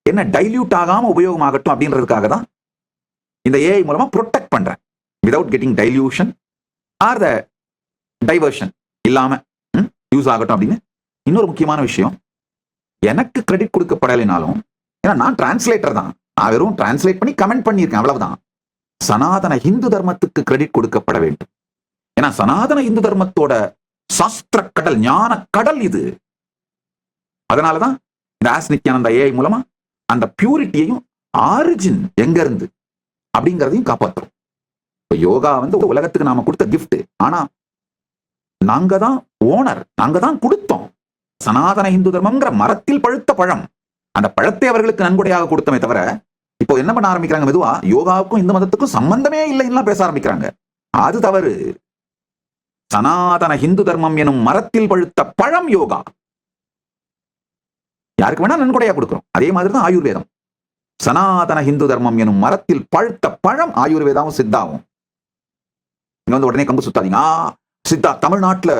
என்ன டைல்யூட் ஆகாம உபயோகமாகட்டும் அப்படின்றதுக்காக தான் இந்த ஏஐ மூலமா ப்ரொடெக்ட் பண்றேன். விதவுட் கெட்டிங் டைல்யூஷன் ஆர் த டைவர்ஷன் இல்லாம யூஸ் ஆகட்டும் அப்படின்னு. இன்னொரு முக்கியமான விஷயம், எனக்கு கிரெடிட் கொடுக்கப்படலைனாலும், ஏன்னா நான் டிரான்ஸ்லேட்டர் தான், நான் வெறும் டிரான்ஸ்லேட் பண்ணி கமெண்ட் பண்ணியிருக்கேன், அவ்வளவுதான். சனாதன இந்து தர்மத்துக்கு கிரெடிட் கொடுக்கப்பட வேண்டும். ஏன்னா சனாதன இந்து தர்மத்தோட சாஸ்திர கடல், ஞான கடல் இது. அதனாலதான் இந்த ஆஸ் நித்யானந்தா ஏஐ மூலமா அந்த பியூரிட்டியையும் ஆரிஜின் எங்க இருந்து அப்படிங்கிறதையும் காப்பாற்றுறோம். யோகா உலகத்துக்கு நாம கொடுத்த கிஃப்ட். ஆனா நாங்க தான் ஓனர், நாங்க தான் கொடுத்தோம். சனாதன இந்து தர்மம்ங்கிற மரத்தில் பழுத்த பழம், அந்த பழத்தை அவர்களுக்கு நன்கொடையாக கொடுத்தமே தவிர, இப்போ என்ன பண்ண ஆரம்பிக்கிறாங்க, மெதுவா யோகாவுக்கும் இந்து மதத்துக்கும் சம்பந்தமே இல்லைன்னா பேச ஆரம்பிக்கிறாங்க. அது தவறு. சனாதன இந்து தர்மம் எனும் மரத்தில் பழுத்த பழம் யோகா. யாருக்கு வேணா நன்கொடையா கொடுக்கிறோம். அதே மாதிரி தான் ஆயுர்வேதம். சனாதன இந்து தர்மம் எனும் மரத்தில் பழுத்த பழம் ஆயுர்வேதாவும் சித்தாவும். இங்க உடனே கம்பு சுத்தாதீங்க. சித்தா தமிழ்நாட்டுல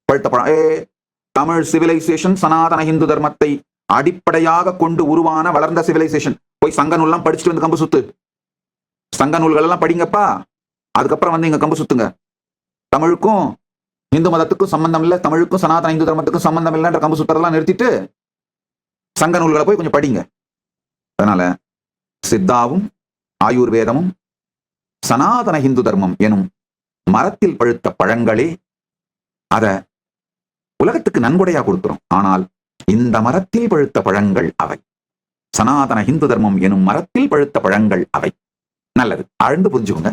பழுத்த பழம். தமிழ் சிவிலைசேஷன் சனாதன இந்து தர்மத்தை அடிப்படையாக கொண்டு உருவான வளர்ந்த சிவிலைசேஷன். போய் சங்க நூல்லாம் படிச்சுட்டு வந்து கம்பு சுத்து. சங்க நூல்கள் எல்லாம் படிங்கப்பா, அதுக்கப்புறம் இங்க கம்பு சுத்துங்க. தமிழுக்கும் இந்து மதத்துக்கும் சம்பந்தம் இல்லை, தமிழுக்கும் சனாதன இந்து தர்மத்துக்கும் சம்பந்தம் இல்லைன்ற கம்பு சுத்தரெல்லாம் நிறுத்திட்டு சங்க நூல்களை போய் கொஞ்சம் படிங்க. அதனால சித்தாவும் ஆயுர்வேதமும் சனாதன இந்து தர்மம் எனும் மரத்தில் பழுத்த பழங்களே. அத உலகத்துக்கு நன்கொடையா கொடுக்கிறோம். ஆனால் இந்த மரத்தில் பழுத்த பழங்கள் அவை. சனாதன இந்து தர்மம் எனும் மரத்தில் பழுத்த பழங்கள் அவை. நல்லது, ஆழ்ந்து புரிஞ்சுக்கோங்க.